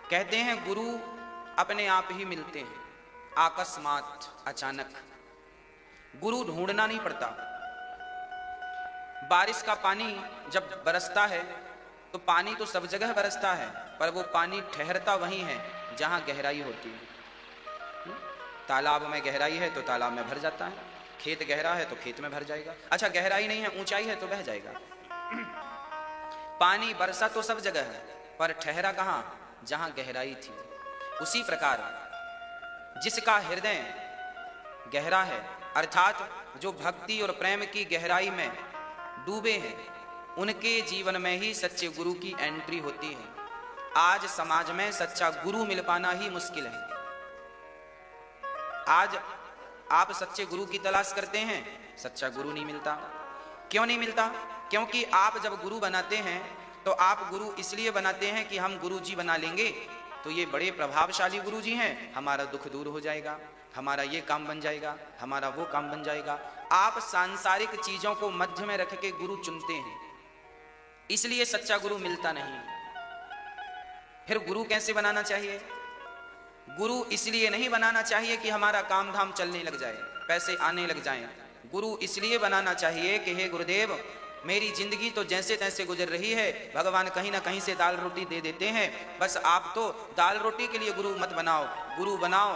कहते हैं गुरु अपने आप ही मिलते हैं, अकस्मात, अचानक। गुरु ढूंढना नहीं पड़ता। बारिश का पानी जब बरसता है तो पानी तो सब जगह बरसता है, पर वो पानी ठहरता वहीं है जहां गहराई होती है। तालाब में गहराई है तो तालाब में भर जाता है, खेत गहरा है तो खेत में भर जाएगा। अच्छा, गहराई नहीं है, ऊंचाई है तो बह जाएगा। पानी बरसा तो सब जगह है, पर ठहरा कहां? जहां गहराई थी। उसी प्रकार जिसका हृदय गहरा है, अर्थात जो भक्ति और प्रेम की गहराई में डूबे हैं, उनके जीवन में ही सच्चे गुरु की एंट्री होती है। आज समाज में सच्चा गुरु मिल पाना ही मुश्किल है। आज आप सच्चे गुरु की तलाश करते हैं, सच्चा गुरु नहीं मिलता। क्यों नहीं मिलता? क्योंकि आप जब गुरु बनाते हैं तो आप गुरु इसलिए बनाते हैं कि हम गुरु जी बना लेंगे तो ये बड़े प्रभावशाली गुरु जी हैं, हमारा दुख दूर हो जाएगा, हमारा ये काम बन जाएगा, हमारा वो काम बन जाएगा। आप सांसारिक चीजों को मध्य में रख के गुरु चुनते हैं, इसलिए सच्चा गुरु मिलता नहीं। फिर गुरु कैसे बनाना चाहिए? गुरु इसलिए नहीं बनाना चाहिए कि हमारा काम धाम चलने लग जाए, पैसे आने लग जाएं। गुरु इसलिए बनाना चाहिए कि हे गुरुदेव, मेरी जिंदगी तो जैसे तैसे गुजर रही है, भगवान कहीं ना कहीं से दाल रोटी दे देते हैं, बस आप तो दाल रोटी के लिए गुरु मत बनाओ, गुरु बनाओ।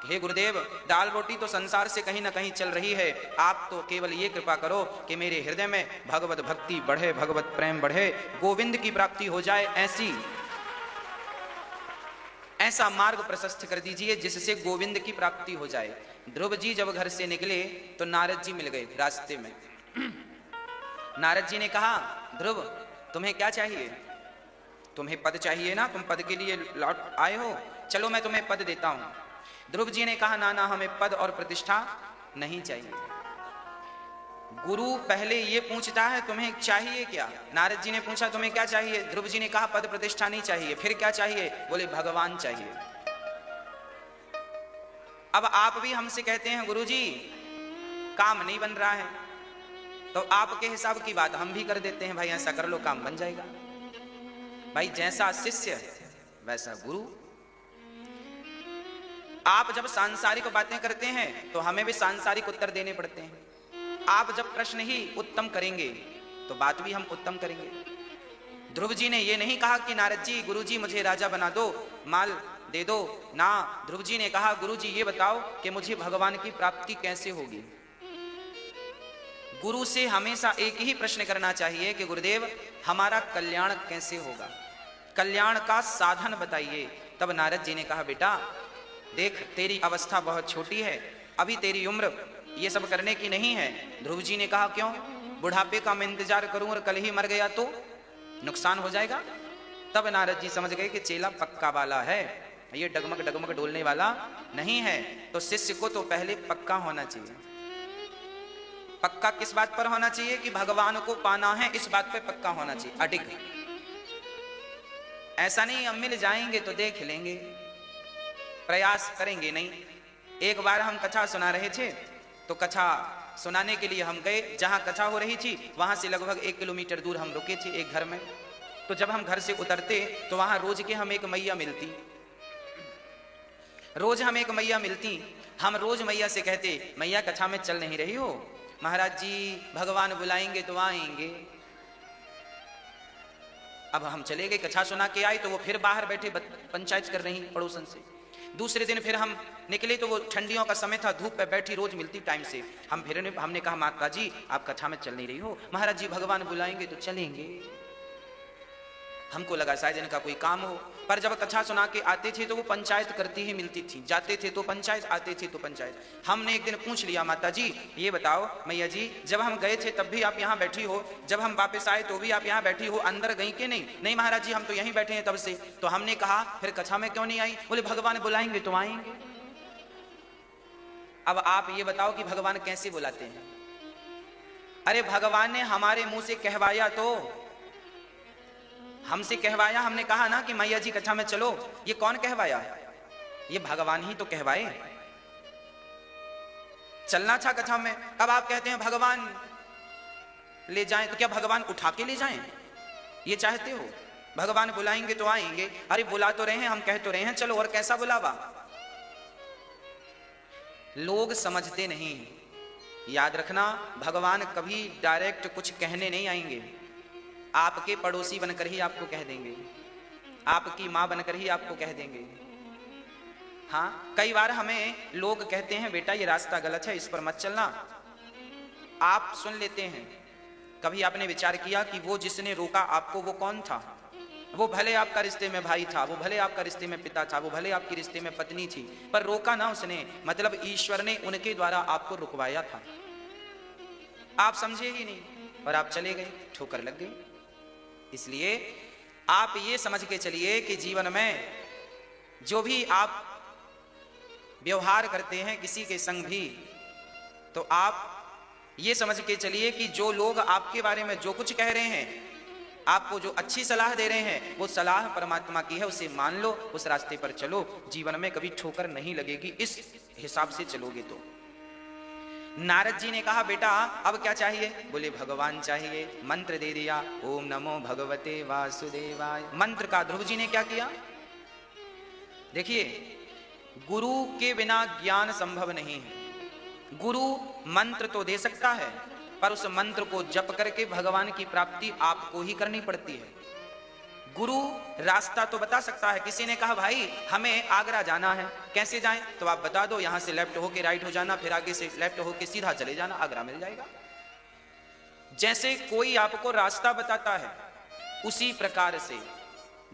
हे गुरुदेव, दाल रोटी तो संसार से कहीं ना कहीं चल रही है, आप तो केवल ये कृपा करो कि मेरे हृदय में भगवत भक्ति बढ़े, भगवत प्रेम बढ़े, गोविंद की प्राप्ति हो जाए। ऐसा मार्ग प्रशस्त कर दीजिए जिससे गोविंद की प्राप्ति हो जाए। ध्रुव जी जब घर से निकले तो नारद जी मिल गए रास्ते में। नारद जी ने कहा, ध्रुव तुम्हें क्या चाहिए? तुम्हें पद चाहिए ना, तुम पद के लिए लौट आए हो, चलो मैं तुम्हें पद देता हूं। ध्रुव जी ने कहा, ना ना, हमें पद और प्रतिष्ठा नहीं चाहिए। गुरु पहले ये पूछता है तुम्हें चाहिए क्या? नारद जी ने पूछा तुम्हें क्या चाहिए? ध्रुव जी ने कहा पद प्रतिष्ठा नहीं चाहिए। फिर क्या चाहिए? बोले भगवान चाहिए। अब आप भी हमसे कहते हैं गुरु जी काम नहीं बन रहा है, तो आपके हिसाब की बात हम भी कर देते हैं, भाई ऐसा कर लो काम बन जाएगा। भाई जैसा शिष्य वैसा गुरु। आप जब सांसारिक बातें करते हैं तो हमें भी सांसारिक उत्तर देने पड़ते हैं। आप जब प्रश्न ही उत्तम करेंगे तो बात भी हम उत्तम करेंगे। ध्रुव जी ने ये नहीं कहा कि नारद जी, गुरु जी मुझे राजा बना दो, माल दे दो ना। ध्रुव जी ने कहा, गुरु जी ये बताओ कि मुझे भगवान की प्राप्ति कैसे होगी। गुरु से हमेशा एक ही प्रश्न करना चाहिए कि गुरुदेव हमारा कल्याण कैसे होगा, कल्याण का साधन बताइए। तब नारद जी ने कहा, बेटा देख तेरी अवस्था बहुत छोटी है, अभी तेरी उम्र ये सब करने की नहीं है। ध्रुव जी ने कहा, क्यों? बुढ़ापे का मैं इंतजार करूं और कल ही मर गया तो नुकसान हो जाएगा। तब नारद जी समझ गए कि चेला पक्का वाला है, ये डगमग डगमग डोलने वाला नहीं है। तो शिष्य को तो पहले पक्का होना चाहिए। पक्का किस बात पर होना चाहिए? कि भगवान को पाना है, इस बात पे पक्का होना चाहिए, अडिग। ऐसा नहीं हम मिल जाएंगे तो देख लेंगे, प्रयास करेंगे नहीं। एक बार हम कथा सुना रहे थे तो कथा सुनाने के लिए हम गए, जहां कथा हो रही थी वहां से लगभग 1 किलोमीटर दूर हम रुके थे एक घर में। तो जब हम घर से उतरते तो वहां रोज के हम एक मैया मिलती, रोज हम एक मैया मिलती। हम रोज मैया से कहते, मैया कथा में चल नहीं रही हो? महाराज जी भगवान बुलाएंगे तो आएंगे। अब हम चले गए, कथा सुना के आए तो वो फिर बाहर बैठे पंचायत कर रही पड़ोसन से। दूसरे दिन फिर हम निकले तो वो ठंडियों का समय था, धूप पे बैठी रोज मिलती टाइम से। हमने कहा, माता जी आप कथा में चल नहीं रही हो? महाराज जी भगवान बुलाएंगे तो चलेंगे। हमको लगा शायद इनका कोई काम हो, पर जब कथा सुना के आते थे तो वो पंचायत करती ही मिलती थी, जाते थे तो पंचायत, आते थे तो पंचायत। हमने एक दिन पूछ लिया, माता जी ये बताओ, मैया जी जब हम गए थे तब भी आप यहाँ बैठी हो, जब हम वापस आए तो भी आप यहाँ बैठी हो, अंदर गई कि नहीं? नहीं महाराज जी हम तो यहीं बैठे हैं तब से। तो हमने कहा फिर कथा में क्यों नहीं आई? बोले भगवान बुलाएंगे तो आएंगे। अब आप ये बताओ कि भगवान कैसे बुलाते हैं? अरे भगवान ने हमारे मुंह से कहवाया, तो हमसे कहवाया। हमने कहा ना कि मैया जी कथा में चलो, ये कौन कहवाया? ये भगवान ही तो कहवाए। चलना था कथा में। अब आप कहते हैं भगवान ले जाएं, तो क्या भगवान उठा के ले जाएं? ये चाहते हो? भगवान बुलाएंगे तो आएंगे। अरे बुला तो रहे हैं, हम कह तो रहे हैं चलो, और कैसा बुलावा। लोग समझते नहीं। याद रखना, भगवान कभी डायरेक्ट कुछ कहने नहीं आएंगे। आपके पड़ोसी बनकर ही आपको कह देंगे, आपकी माँ बनकर ही आपको कह देंगे। हाँ, कई बार हमें लोग कहते हैं बेटा ये रास्ता गलत है, इस पर मत चलना। आप सुन लेते हैं। कभी आपने विचार किया कि वो जिसने रोका आपको वो कौन था? वो भले आपका रिश्ते में भाई था, वो भले आपका रिश्ते में पिता था, वो भले आपकी रिश्ते में पत्नी थी, पर रोका ना उसने, मतलब ईश्वर ने उनके द्वारा आपको रुकवाया था। आप समझे ही नहीं और आप चले गए, ठोकर लग गई। इसलिए आप ये समझ के चलिए कि जीवन में जो भी आप व्यवहार करते हैं किसी के संग भी, तो आप ये समझ के चलिए कि जो लोग आपके बारे में जो कुछ कह रहे हैं, आपको जो अच्छी सलाह दे रहे हैं, वो सलाह परमात्मा की है, उसे मान लो, उस रास्ते पर चलो, जीवन में कभी ठोकर नहीं लगेगी इस हिसाब से चलोगे तो। नारद जी ने कहा बेटा अब क्या चाहिए? बोले भगवान चाहिए। मंत्र दे दिया, ओम नमो भगवते वासुदेवाय। मंत्र का ध्रुव जी ने क्या किया? देखिए, गुरु के बिना ज्ञान संभव नहीं है। गुरु मंत्र तो दे सकता है, पर उस मंत्र को जप करके भगवान की प्राप्ति आपको ही करनी पड़ती है। गुरु रास्ता तो बता सकता है। किसी ने कहा भाई हमें आगरा जाना है, कैसे जाएं? तो आप बता दो, यहां से लेफ्ट होके राइट हो जाना, फिर आगे से लेफ्ट होके सीधा चले जाना, आगरा मिल जाएगा। जैसे कोई आपको रास्ता बताता है, उसी प्रकार से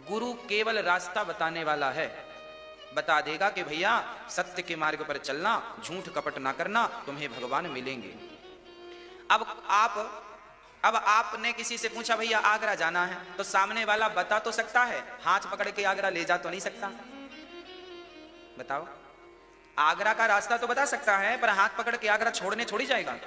गुरु केवल रास्ता बताने वाला है। बता देगा कि भैया सत्य के मार्ग पर चलना, झूठ कपट ना करना, तुम्हें भगवान मिलेंगे। अब आपने किसी से पूछा भैया आगरा जाना है, तो सामने वाला बता तो सकता है, हाथ पकड़ के आगरा ले जा तो नहीं सकता। बताओ, आगरा का रास्ता तो बता सकता है, पर हाथ पकड़ के आगरा छोड़ने थोड़ी जाएगा।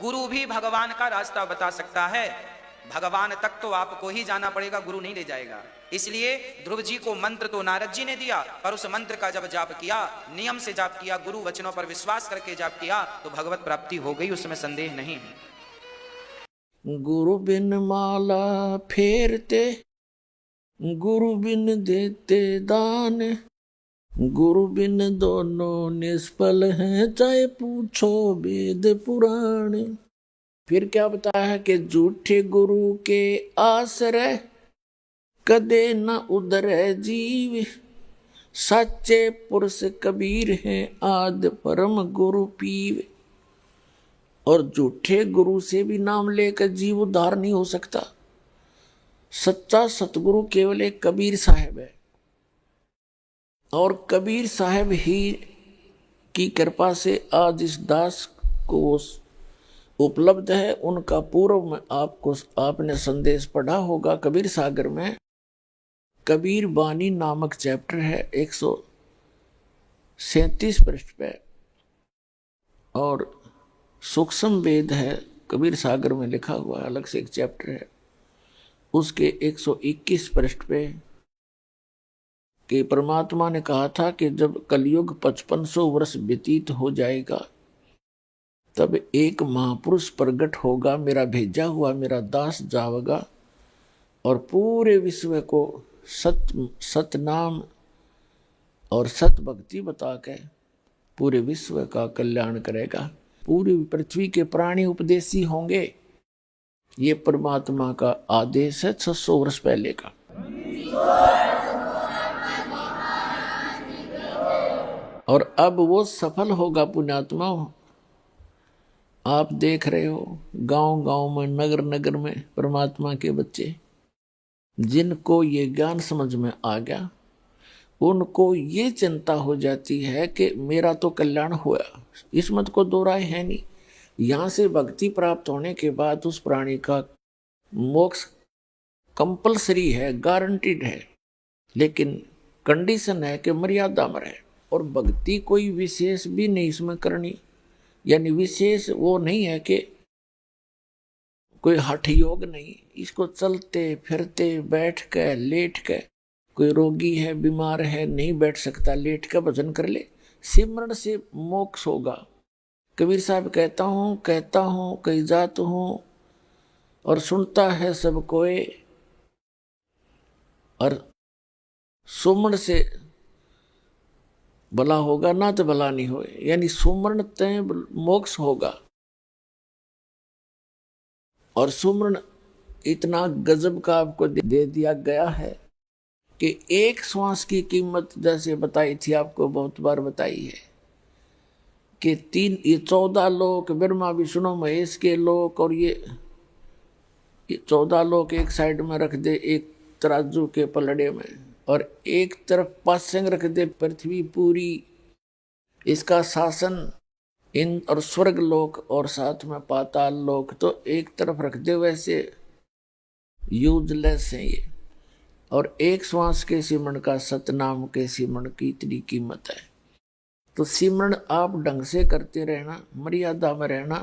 गुरु भी भगवान का रास्ता बता सकता है, भगवान तक तो आपको ही जाना पड़ेगा, गुरु नहीं ले जाएगा। इसलिए ध्रुव जी को मंत्र तो नारद जी ने दिया, पर उस मंत्र का जब जाप किया, नियम से जाप किया, गुरु वचनों पर विश्वास करके जाप किया, तो भगवत प्राप्ति हो गई, उसमें संदेह नहीं है। गुरु बिन माला फेरते, गुरु बिन देते दान, गुरु बिन दोनों निष्फल हैं, चाहे पूछो वेद पुराण। फिर क्या बताया है कि झूठे गुरु के आश्रय कदे न उधरे जीव, सच्चे पुरुष कबीर हैं आदि परम गुरु पीव। और झूठे गुरु से भी नाम लेकर जीव उद्धार नहीं हो सकता। सच्चा सतगुरु केवल एक कबीर साहब है, और कबीर साहब ही की कृपा से आज इस दास को उपलब्ध है। उनका पूर्व में आपने संदेश पढ़ा होगा। कबीर सागर में कबीर बानी नामक चैप्टर है 137 पृष्ठ पे, और सूक्ष्म वेद है कबीर सागर में लिखा हुआ, अलग से एक चैप्टर है, उसके 121 पृष्ठ पे कि परमात्मा ने कहा था कि जब कलयुग 5500 वर्ष व्यतीत हो जाएगा, तब एक महापुरुष प्रकट होगा, मेरा भेजा हुआ मेरा दास जावेगा, और पूरे विश्व को सतनाम और सत भक्ति बता के पूरे विश्व का कल्याण करेगा। पूरी पृथ्वी के प्राणी उपदेशी होंगे। ये परमात्मा का आदेश है 600 वर्ष पहले का। और अब वो सफल होगा पुण्यात्मा। आप देख रहे हो गांव गांव में, नगर नगर में परमात्मा के बच्चे, जिनको ये ज्ञान समझ में आ गया, उनको ये चिंता हो जाती है कि मेरा तो कल्याण हुआ। इस मत को दो राय है नहीं। यहाँ से भक्ति प्राप्त होने के बाद उस प्राणी का मोक्ष कंपलसरी है, गारंटीड है, लेकिन कंडीशन है कि मर्यादा में रहे। और भक्ति कोई विशेष भी नहीं इसमें करनी, यानी विशेष वो नहीं है कि कोई हठ योग नहीं। इसको चलते फिरते, बैठ के, लेट के, कोई रोगी है, बीमार है, नहीं बैठ सकता, लेट के भजन कर ले, सिमरण से मोक्ष होगा। कबीर साहब कहता हूँ कई जात हूँ, और सुनता है सब कोई, और सुमरण से भला होगा ना तो भला नहीं हो, यानी सुमरण तय मोक्ष होगा। और सुमरण इतना गजब का आपको दे दिया गया है कि एक श्वास की कीमत जैसे बताई थी, आपको बहुत बार बताई है कि ये 14 लोक, ब्रह्मा विष्णु महेश के लोक, और ये 14 लोक एक साइड में रख दे एक तराजू के पलड़े में, और एक तरफ पासंग रख दे पृथ्वी पूरी, इसका शासन इन और स्वर्ग लोक और साथ में पाताल लोक तो एक तरफ रख दे, वैसे यूजलेस है ये। और एक श्वास के सिमरण का सतनाम के सिमरण की इतनी कीमत है। तो सिमरण आप ढंग से करते रहना, मर्यादा में रहना,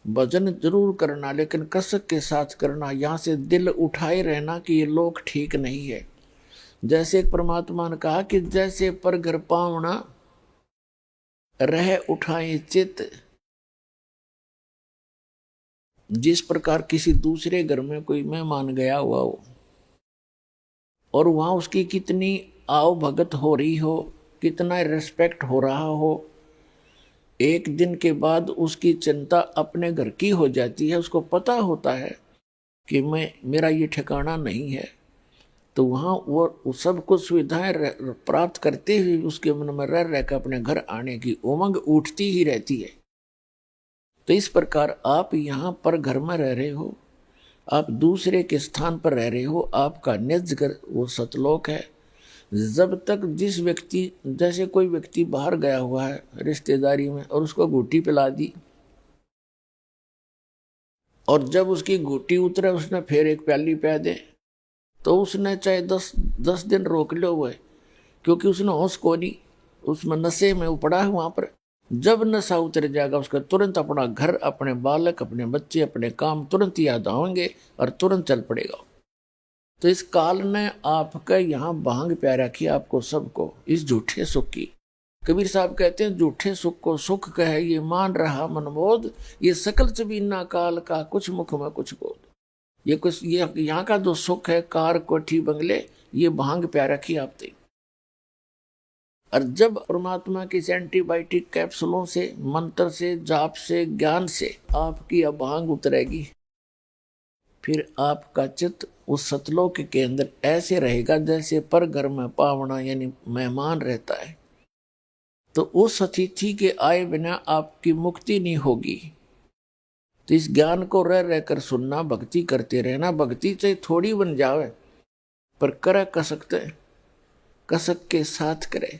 भजन जरूर करना लेकिन कसक के साथ करना, यहाँ से दिल उठाए रहना कि ये लोक ठीक नहीं है। जैसे एक परमात्मा ने कहा कि जैसे पर घर पावना रह उठाए चित, जिस प्रकार किसी दूसरे घर में कोई मेहमान गया हुआ हो और वहां उसकी कितनी आओ भगत हो रही हो, कितना रिस्पेक्ट हो रहा हो, एक दिन के बाद उसकी चिंता अपने घर की हो जाती है। उसको पता होता है कि मेरा ये ठिकाना नहीं है, तो वहाँ वो सब कुछ सुविधाएं प्राप्त करते हुए उसके मन में रह रहकर अपने घर आने की उमंग उठती ही रहती है। तो इस प्रकार आप यहाँ पर घर में रह रहे हो, आप दूसरे के स्थान पर रह रहे हो, आपका निज घर वो सतलोक है। जब तक जिस व्यक्ति, जैसे कोई व्यक्ति बाहर गया हुआ है रिश्तेदारी में और उसको घूटी पिला दी, और जब उसकी घूटी उतरे उसने फिर एक प्याली पिला दे, तो उसने चाहे 10 दिन रोक लो हुए, क्योंकि उसने होश को नहीं, उसमें नशे में उपड़ा है। वहां पर जब नशा उतर जाएगा उसका तुरंत अपना घर, अपने बालक, अपने बच्चे, अपने काम तुरंत याद आएंगे और तुरंत चल पड़ेगा। तो इस काल ने आपका यहाँ भांग प्या रखी आपको सबको इस झूठे सुख की। कबीर साहब कहते हैं झूठे सुख को सुख कहे ये मान रहा मनमोद, ये सकल चबीना काल का कुछ मुख में कुछ बोध। ये कुछ ये यहाँ का जो सुख है, कार कोठी बंगले, ये भांग प्या रखी आपने। और जब परमात्मा की एंटीबायोटिक कैप्सूलों से, मंत्र से, जाप से, ज्ञान से आपकी अब भांग उतरेगी, फिर आपका चित्त उस सतलोक के अंदर ऐसे रहेगा जैसे पर घर में पावना यानी मेहमान रहता है। तो उस अतिथि के आए बिना आपकी मुक्ति नहीं होगी। तो इस ज्ञान को रह रहकर सुनना, भक्ति करते रहना। भक्ति चाहे थोड़ी बन जावे पर करे कसक के साथ करे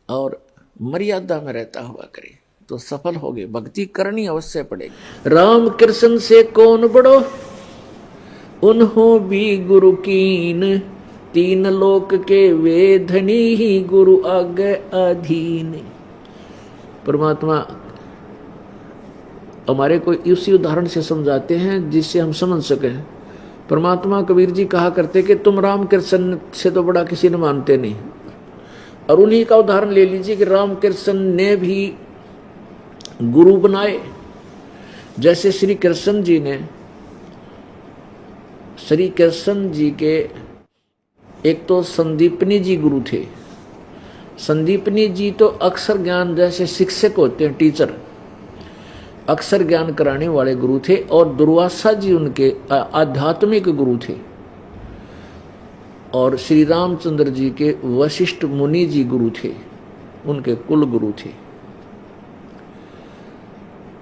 और मर्यादा में रहता हुआ करे तो सफल होगे। भक्ति करनी अवश्य पड़ेगी। राम कृष्ण से कौन बड़ो उन्हों भी गुरु कीन, 3 लोक के वे धनी ही गुरु आगे अधीन। परमात्मा हमारे को इसी उदाहरण से समझाते हैं जिससे हम समझ सके। परमात्मा कबीर जी कहा करते कि तुम राम कृष्ण से तो बड़ा किसी ने मानते नहीं, और उन्हीं का उदाहरण ले लीजिए कि राम कृष्ण ने भी गुरु बनाए। जैसे श्री कृष्ण जी के एक तो संदीपनी जी गुरु थे। संदीपनी जी तो अक्षर ज्ञान, जैसे शिक्षक होते हैं टीचर, अक्षर ज्ञान कराने वाले गुरु थे। और दुर्वासा जी उनके आध्यात्मिक गुरु थे। और श्री रामचंद्र जी के वशिष्ठ मुनि जी गुरु थे, उनके कुल गुरु थे।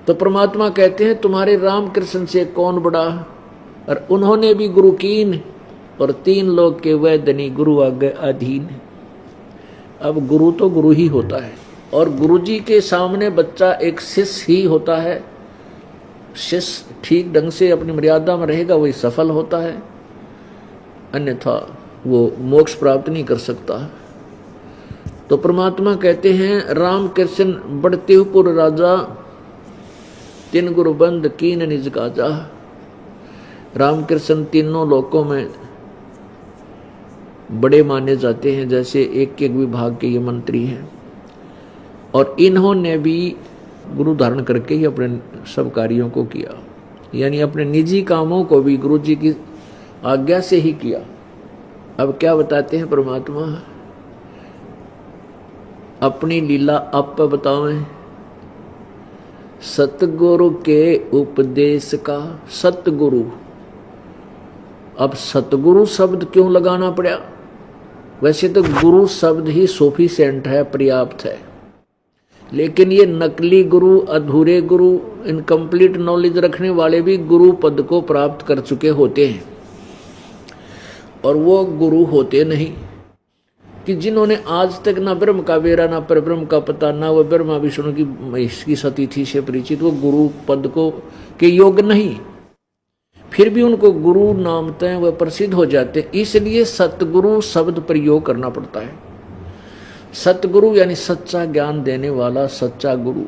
तो परमात्मा कहते हैं तुम्हारे राम कृष्ण से कौन बड़ा, और उन्होंने भी गुरु कीन, और 3 लोग के वह धनी गुरु आगे अधीन। अब गुरु तो गुरु ही होता है, और गुरु जी के सामने बच्चा एक शिष्य ही होता है। शिष्य ठीक ढंग से अपनी मर्यादा में रहेगा वही सफल होता है, अन्यथा वो मोक्ष प्राप्त नहीं कर सकता। तो परमात्मा कहते हैं राम कृष्ण बढ़ते पुर राजा, 3 गुरु बंद कीन निज काजा। राम कृष्ण 3 लोकों में बड़े माने जाते हैं, जैसे एक विभाग के ये मंत्री हैं। और इन्होंने भी गुरु धारण करके ही अपने सब कार्यों को किया, यानी अपने निजी कामों को भी गुरु जी की आज्ञा से ही किया। अब क्या बताते हैं परमात्मा, अपनी लीला आप बतावें। सतगुरु के उपदेश का, सतगुरु, अब सतगुरु शब्द क्यों लगाना पड़ा? वैसे तो गुरु शब्द ही सफिशिएंट है, पर्याप्त है, लेकिन ये नकली गुरु, अधूरे गुरु, इनकम्प्लीट नॉलेज रखने वाले भी गुरु पद को प्राप्त कर चुके होते हैं, और वो गुरु होते नहीं कि जिन्होंने आज तक ना ब्रह्म का बेरा, ना पर ब्रह्म का पता, ना वो ब्रह्मा विष्णु की महेश की सतीथि से परिचित, वो गुरु पद को के योग्य नहीं, फिर भी उनको गुरु नामते हैं, वह प्रसिद्ध हो जाते। इसलिए सतगुरु शब्द प्रयोग करना पड़ता है। सतगुरु यानी सच्चा ज्ञान देने वाला सच्चा गुरु,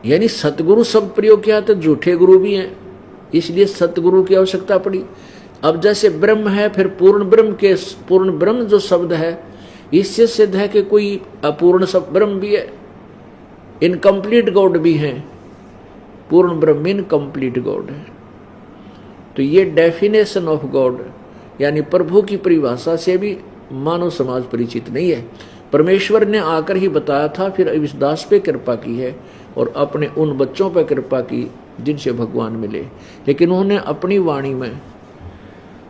यानी सतगुरु शब्द प्रयोग किया तो झूठे गुरु भी हैं, इसलिए सतगुरु की आवश्यकता पड़ी। अब जैसे ब्रह्म है, फिर पूर्ण ब्रह्म के, पूर्ण ब्रह्म जो शब्द है, इससे सिद्ध है कि कोई अपूर्ण सब ब्रह्म भी है, इनकम्प्लीट गॉड भी है। पूर्ण ब्रह्म इनकम्प्लीट गॉड है। तो ये डेफिनेशन ऑफ गॉड यानी प्रभु की परिभाषा से भी मानव समाज परिचित नहीं है। परमेश्वर ने आकर ही बताया था, फिर इस दास पे कृपा की है और अपने उन बच्चों पर कृपा की जिनसे भगवान मिले, लेकिन उन्होंने अपनी वाणी में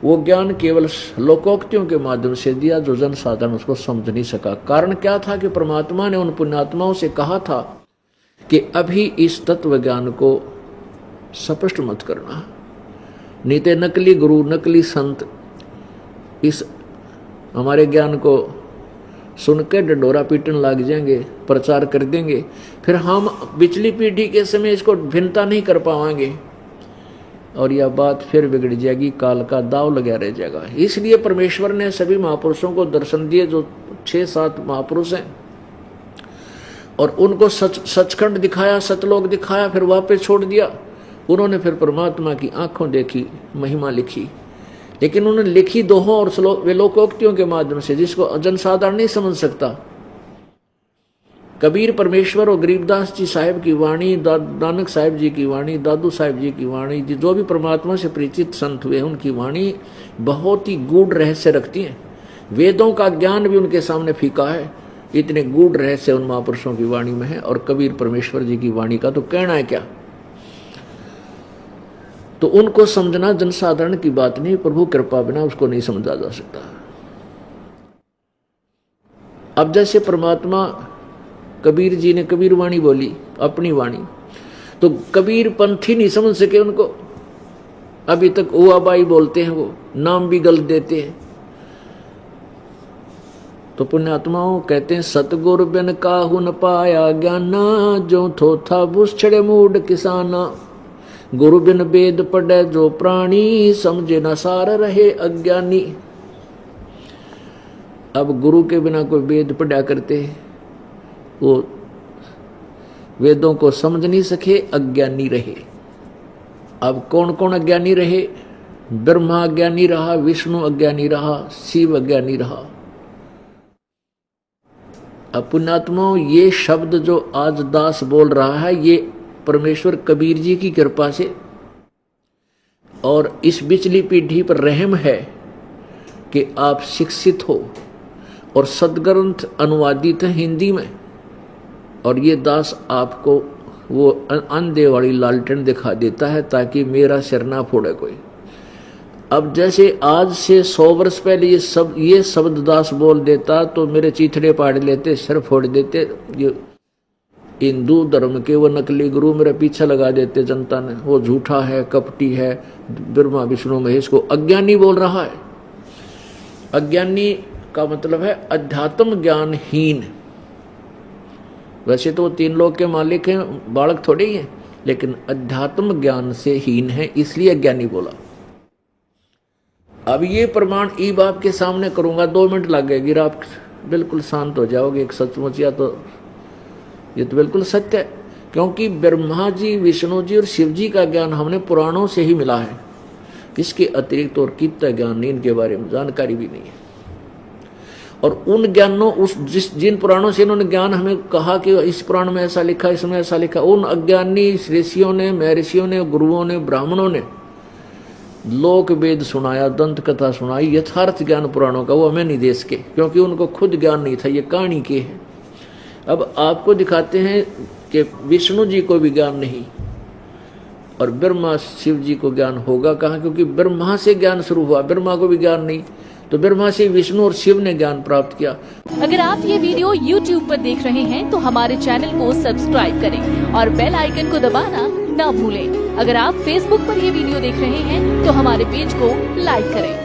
वो ज्ञान केवल लोकोक्तियों के माध्यम से दिया जो जन साधारण उसको समझ नहीं सका। कारण क्या था कि परमात्मा ने उन पुण्यात्माओं से कहा था कि अभी इस तत्व ज्ञान को स्पष्ट मत करना, नहीं तो नकली गुरु, नकली संत इस हमारे ज्ञान को सुन के डंडोरा पीटन लग जाएंगे, प्रचार कर देंगे, फिर हम पिछली पीढ़ी के समय इसको भिन्नता नहीं कर पाएंगे और यह बात फिर बिगड़ जाएगी, काल का दाव लगा रह जाएगा। इसलिए परमेश्वर ने सभी महापुरुषों को दर्शन दिए, जो 6-7 महापुरुष हैं, और उनको सचखंड दिखाया, सतलोक दिखाया, फिर वापस छोड़ दिया। उन्होंने फिर परमात्मा की आंखों देखी, महिमा लिखी, लेकिन उन्होंने लिखी दोहों और वे लोकोक्तियों के माध्यम से, जिसको जनसाधारण नहीं समझ सकता। कबीर परमेश्वर और गरीबदास जी साहिब की वाणी, नानक साहिब जी की वाणी, दादू साहिब जी की वाणी, जो भी परमात्मा से परिचित संत हुए, उनकी वाणी बहुत ही गूढ़ रहस्य रखती हैं। वेदों का ज्ञान भी उनके सामने फीका है, इतने गूढ़ रहस्य उन महापुरुषों की वाणी में है। और कबीर परमेश्वर जी की वाणी का तो कहना है क्या, तो उनको समझना जनसाधारण की बात नहीं, प्रभु कृपा बिना उसको नहीं समझा जा सकता। अब जैसे परमात्मा, कबीर जी ने कबीर वाणी बोली, अपनी वाणी, तो कबीर पंथी नहीं समझ सके उनको, अभी तक उआबाई बोलते हैं, वो नाम भी गलत देते हैं। तो पुण्यात्माओं कहते हैं, सतगुरु बिन काहू न पाया ज्ञाना, जो थो था बुछड़े मूड किसाना, गुरु बिन वेद पढ़े जो प्राणी, समझे न सार रहे अज्ञानी। अब गुरु के बिना कोई वेद पढ़ा करते, वो वेदों को समझ नहीं सके, अज्ञानी रहे। अब कौन कौन अज्ञानी रहे? ब्रह्मा अज्ञानी रहा, विष्णु अज्ञानी रहा, शिव अज्ञानी रहा। अब पुण्यात्माओं, ये शब्द जो आज दास बोल रहा है, ये परमेश्वर कबीर जी की कृपा से और इस बिचली पीढ़ी पर रहम है कि आप शिक्षित हो और सदग्रंथ अनुवादित है हिंदी में, और ये दास आपको वो अंधे वाली लालटेन दिखा देता है ताकि मेरा सिर ना फोड़े कोई। अब जैसे आज से 100 वर्ष पहले ये शब्द दास बोल देता तो मेरे चीथड़े पाड़ लेते, सिर फोड़ देते। ये हिंदू धर्म के वो नकली गुरु मेरे पीछे लगा देते जनता ने, वो झूठा है, कपटी है, ब्रह्मा विष्णु महेश को अज्ञानी बोल रहा है। अज्ञानी का मतलब है अध्यात्म ज्ञानहीन। वैसे तो वो 3 लोक के मालिक हैं, बालक थोड़े ही हैं, लेकिन अध्यात्म ज्ञान से हीन है, इसलिए अज्ञानी बोला। अब ये प्रमाण ईब आपके सामने करूंगा, 2 मिनट लग गएगी, आप बिल्कुल शांत हो जाओगे। एक सचमुच या तो ये तो बिल्कुल सत्य है, क्योंकि ब्रह्मा जी, विष्णु जी और शिव जी का ज्ञान हमने पुराणों से ही मिला है, इसके अतिरिक्त और कितना ज्ञान नहीं, इनके बारे में जानकारी भी नहीं है। और उन ज्ञानों जिन पुराणों से इन्होंने ज्ञान हमें कहा कि इस पुराण में ऐसा लिखा, इसमें ऐसा लिखा, उन अज्ञानी ऋषियों ने, महर्षियों ने, गुरुओं ने, ब्राह्मणों ने लोक वेद सुनाया, दंत कथा सुनाई, यथार्थ ज्ञान पुराणों का वो हमें नहीं दे सके, क्योंकि उनको खुद ज्ञान नहीं था, ये कहानी के है। अब आपको दिखाते हैं कि विष्णु जी को भी ज्ञान नहीं और ब्रह्मा शिव जी को ज्ञान होगा कहाँ, क्योंकि ब्रह्मा से ज्ञान शुरू हुआ, ब्रह्मा को भी ज्ञान नहीं, तो ब्रह्मा से विष्णु और शिव ने ज्ञान प्राप्त किया। अगर आप ये वीडियो YouTube पर देख रहे हैं तो हमारे चैनल को सब्सक्राइब करें और बेल आइकन को दबाना ना भूलें। अगर आप Facebook पर ये वीडियो देख रहे हैं तो हमारे पेज को लाइक करें।